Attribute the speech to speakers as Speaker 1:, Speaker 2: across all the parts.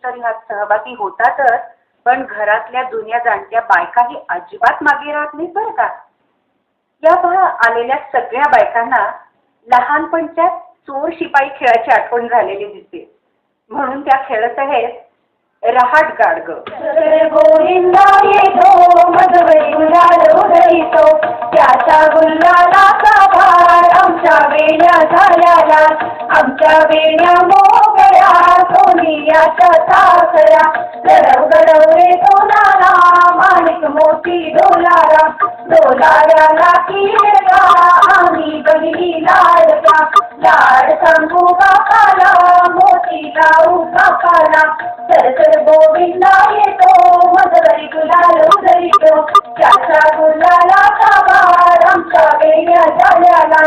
Speaker 1: तरी ह्यात सहभागी होतातच, पण घरातल्या जुन्या जाणत्या बायकाही अजिबात मागे राहत नाही बरं का. या पहा आलेल्या सगळ्या बायकांना लहानपणच्या चोर शिपाई खेळाची आठवण झालेली दिसते, म्हणून त्या खेळत आहेत रहाट गाडग.
Speaker 2: गोविंदा येतो मधुरी गुलालो धरितो, त्याचा गुलालाचा भार आमच्या वेण्या झाल्या, आमच्या वेण्या मोगळ्या सोनियाच्या सासऱ्या. गडव गडव रे सोनारा माणिक मोती डोलारा, डोलाऱ्याला किरका आम्ही बहिणी लाडक्या. लाड सांगू बापाला मोती लावू बापाला, चल चल गोविंदा येतो मधुरी गुलालो धरितो, त्याचा गुलालाचा भार आमच्या वेण्या झाल्या,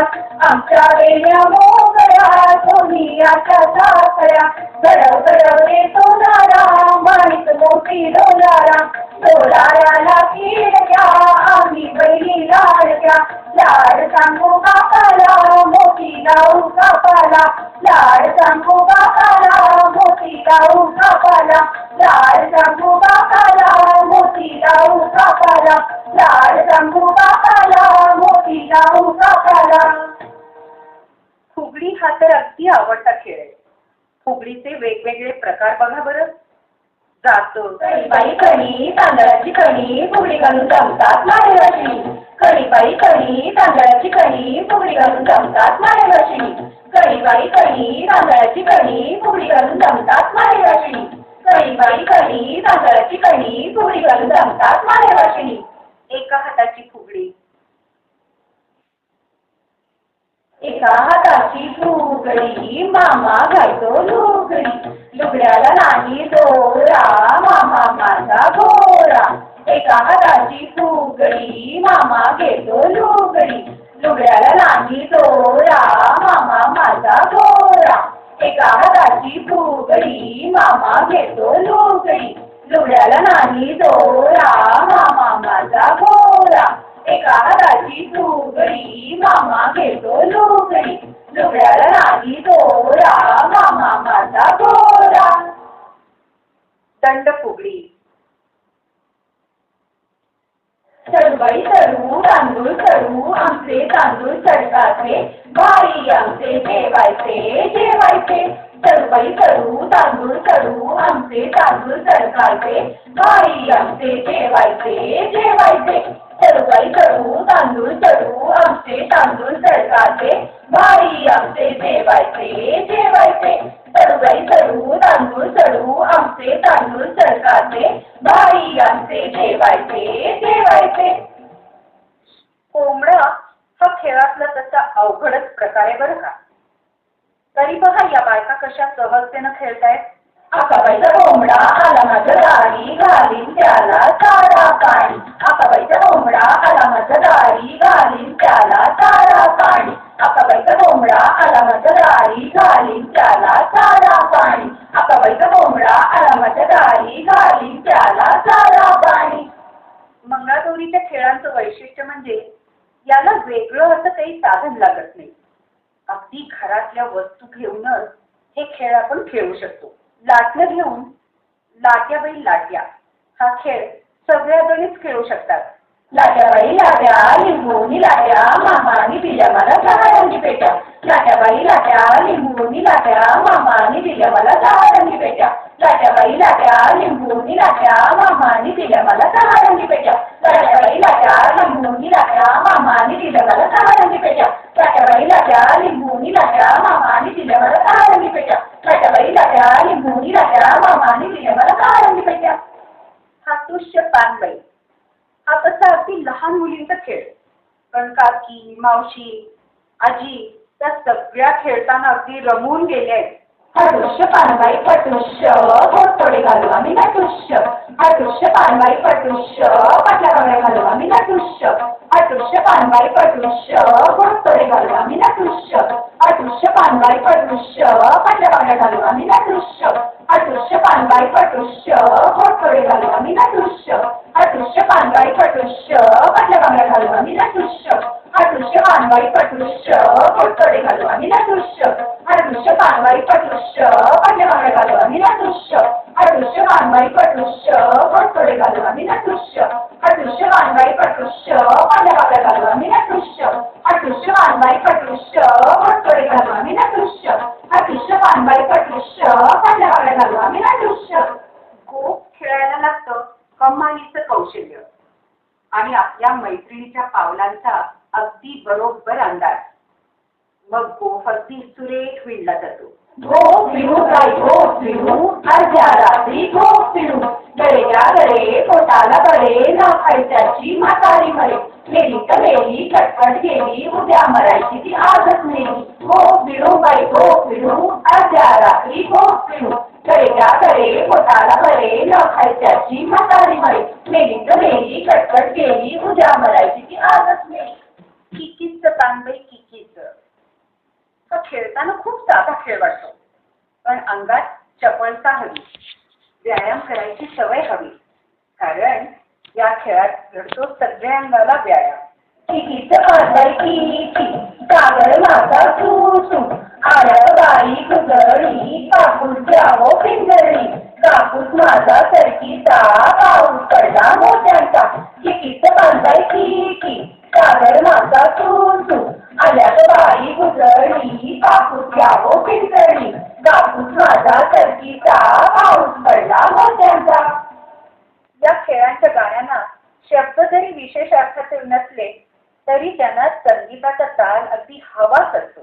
Speaker 2: आमच्या वेण्या मोगळ्या सोनियाच्या सासऱ्या. गडव गडव रे सोनारा माणिक मोती डोलारा, डोलाऱ्याला किरक्या आम्ही बहिणी लाडक्या. लाड सांगू बापाला मोती लावू बापाला, लाड सांगू बापाला मोती लावू बापाला, लाड सांगू बापाला मोती लावू बापाला, लाड सांगू बापाला मोती लावू बापाला.
Speaker 1: फुगडी हा तर अगदी आवडता खेळ आहे. फुगडीचे वेगवेगळे प्रकार बघा बरं. जातो
Speaker 2: बाई कणी तांदळाची कणी फुगडी घालून जमतात माळेवाशी, कणी बाई कणी तांदळाची कणी फुगडी घालून जमतात माळेवाशी, कणी बाई कणी तांदळाची कणी फुगडी घालून जमतात माळेवाशी, कणी बाई कणी तांदळाची कणी फुगडी घालून जमतात माळेवाशी.
Speaker 1: एका हाताची फुगडी,
Speaker 2: एका हाताची फुगडी मामा घालतो लुगडी, लुगड्याला नाही दोरा मामा माझा गोरा. एका हाताची फुगडी मामा घेतो लुगडी, लुगड्याला नाही दोरा मामा माझा गोरा. एका हाताची फुगडी मामा घेतो लुगडी, लुगड्याला नाही दोरा मामा माझा गोरा. एका हाताची फुगडी मामा घेतो लुगडी, लुगड्याला नाही दोरा मामा माझा गोरा.
Speaker 1: दंड फुगडी,
Speaker 2: चढबाई चढू तांदूळ चढू आमचे तांदूळ चढकाचे, बाई आमचे जेवायचे जेवायचे. चढबाई चढू तांदूळ चढू आमचे तांदूळ चढकाचे, बाई आमचे जेवायचे जेवायचे. चढबाई चढू तांदूळ चढू आमचे तांदूळ चढकाचे, बाई आमचे जेवायचे जेवायचे. चढबाई चढू तांदूळ चढू आमचे तांदूळ चढकाचे, बाई आमचे जेवायचे जेवायचे.
Speaker 1: कोंबडा हा खेळातला तसा अवघडच प्रकार आहे बरं का. तरी बघा या बायका कशा सहजतेनं खेळतायत.
Speaker 2: आकाबाईचा कोंबडा आला माझ्या दारी घालीन त्याला चारा पाणी, आकाबाईचा कोंबडा आला माझ्या दारी घालीन त्याला चारा पाणी, आकाबाईचा कोंबडा आला माझ्या दारी घालीन त्याला चारा पाणी, आकाबाईचा कोंबडा आला माझ्या दारी घालीन त्याला चारा पाणी.
Speaker 1: मंगळागौरीच्या खेळांचं वैशिष्ट्य म्हणजे याला वेगळं असं काही साधन लागत नाही. अगदी घरातल्या वस्तू घेऊनच हे खेळ आपण खेळू शकतो. लाटणं घेऊन लाट्या बाई लाट्या हा खेळ सगळ्या जणीच खेळू शकतात.
Speaker 2: लाट्या बाई लाट्या लिंबूनी लाट्या मामानी दिल्या मला 6 रंगी पेट्या, लाट्या बाई लाट्या लिंबूनी लाट्या मामानी दिल्या मला 6 रंगी पेट्या, लाट्या बाई लाट्या लिंबूनी लाट्या मामानी दिल्या मला 6 रंगी पेट्या, लाट्या बाई लाट्या लिंबूनी लाट्या मामानी दिल्या मला 6 रंगी पेट्या, लाट्या बाई लाट्या लिंबूनी लाट्या मामानी दिल्या मला 6 रंगी पेट्या, लाट्या बाई लाट्या लिंबूनी लाट्या मामानी दिल्या मला 6 रंगी पेट्या.
Speaker 1: हा तुष्य पानबाई हा तसा अगदी लहान मुलींचा खेळ. पण काकी मावशी आजी त्या सगळ्या खेळताना अगदी रमून गेल्या आहेत.
Speaker 2: हटुष्य पानबाई पटुष्य थोडे घालू आम्ही नटुष्य, हटुष्य पानबाई पटुष्य पाटल्या बांगड्या घालू आम्ही नटुष्य, हटुष्य पानबाई पटुष्य थोडे घालू आम्ही नटुष्य, हटुष्य पानबाई पटुष्य पाटल्या बांगड्या घालू आम्ही नटुष्य, हटुष्य पानबाई पटुष्य थोडे घालू आम्ही नटुष्य, हटुष्य पानबाई पटुष्य पाटल्या बांगड्या घालू आम्ही नटुष्य, हटुष्य पानबाई पटुष्य थोडे घालू आम्ही नटुष्य, हटुष्य पानबाई पटुष्य पाटल्या बांगड्या घालू आम्ही नटुष्य, थोडे घालू आम्ही नटुष्य हटुष्य वानबाई पटुष्य पांढऱ्या पाकळ्या घालू आम्ही नटुष्य हटुष्य वानबाई पटुष्य थोडे घालू आम्ही नटुष्य हटुष्य वानबाई पटुष्य पांढऱ्या पाकळ्या घालू आम्ही नटुष्य.
Speaker 1: गोफ खेळायला लागतं कमालीचं कौशल्य आणि आपल्या मैत्रिणीच्या पावलांचा अगदी बरोबर अंदाज. मग गोफ अगदी सुरेख विणला जातो.
Speaker 2: घो फिरू गाई घो फिरू अर्ध्या रात्री घो फिरू गळेच्या गळे पोटाला बळे ना खायच्याची म्हातारी मरे मेली तर मेली कटकट गेली उद्या मरायची ती आजच नेली. घो फिरू गाई घो फिरू अर्ध्या रात्री घो फिरू गळेच्या गळे पोटाला बळे ना खायच्याची म्हातारी मरे मेली तर मेली कटकट गेली उद्या मरायची ती आजच नेली.
Speaker 1: किकीचं तांबे किकीचं हा खेळताना खूप साधा खेळ वाटतो, पण अंगात चपळता हवी, व्यायाम करायची सवय हवी, कारण या खेळात घडतो सगळ्या अंगाला व्यायाम.
Speaker 2: किकीचं मारताय किकी कागड माझा सुसू आळ्या बाई कुजळी कापूस द्यावो पिंजळी कापूस माझा सरकीचा पाऊस पडला मोत्यांचा. किकीचं बांधाय किकी कागड माझा सुसू आल्या बाई कुजळी कापूस द्यावो पिंजळी कापूस माझा सरकीचा पाऊस पडला मोत्यांचा.
Speaker 1: या खेळांच्या गाण्यांना शब्द जरी विशेष अर्थाचे नसले तरी त्यांना संगीताचा ताल अगदी हवाच असतो.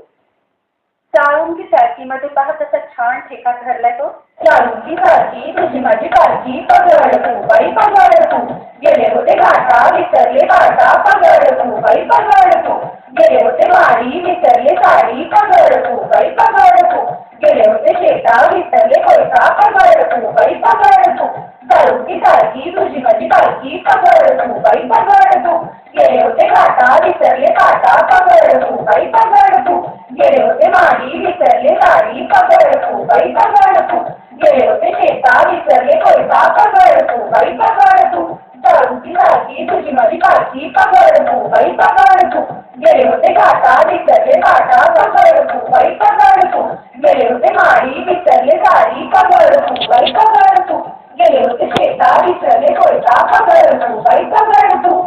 Speaker 1: साळुंगी सारखीमध्ये पहा तसा छान ठेका धरलाय तो.
Speaker 2: साळुंगी सारखी तुझी माझी पारखी पगड तू बाई पगड तू गेले होते घाटा विसरले काटा पगड तू बाई पगड तू गेले होते वाडी विसरले साडी पगड तू बाई पगड तू गेले होते शेता विसरले कोयता पगड तू बाई पगड तू साळुंगी सारखी तुझी माझी पारखी पगड तू बाई पगड तू गेले होते घाटा विसरले काटा पगड तू बाई पगड तू गेले होते वाडी विसरले साडी पगड तू बाई पगड तू गेले होते शेता विसरले कोयता पगड तू बाई पगड तू साळुंगी सारखी तुझी माझी पारखी पगड तू बाई पगड तू गेले होते घाटा विसरले काटा पगड तू बाई पगड तू गेले होते माडी विसरले साडी पगड तू बाई पगड तू गेले होते शेता विसरले कोयता पगड तू बाई पगड तू.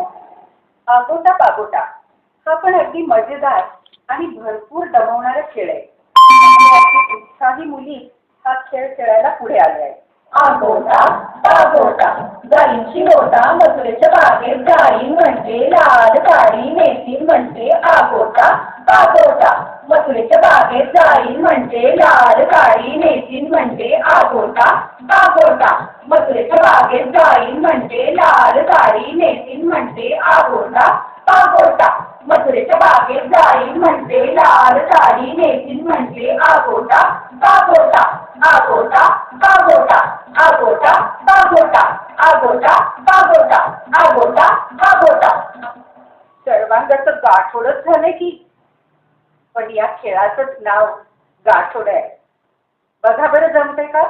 Speaker 1: आगोटा पागोटा हा पण अगदी मजेदार आणि भरपूर दमवणारा खेळ आहे. उत्साही मुली हा खेळ खेळायला पुढे आले आहेत.
Speaker 2: आगोटा पागोटा गाईंची गोटा मथुरेच्या बागेत गाई म्हणजे लाल साडी नेतील म्हणजे आगोटा पागोटा मथुरेच्या बागेत गाई म्हणजे लाल साडी नेतील म्हणजे आगोटा पागोटा मथुरेच्या बागेत गाई म्हणजे लाल साडी नेतील म्हणजे आगोटा पागोटा मथुरेच्या बागेत गाई म्हणजे लाल साडी नेतील म्हणजे आगोटा पागोटा आगोटा पागोटा आगोटा पागोटा आगोटा पागोटा आगोटा पागोटा.
Speaker 1: सर्वांगाचं गाठोडच झालंय की, पण या खेळाचंच नाव गाठोड आहे. बघा बरं जमतंय का?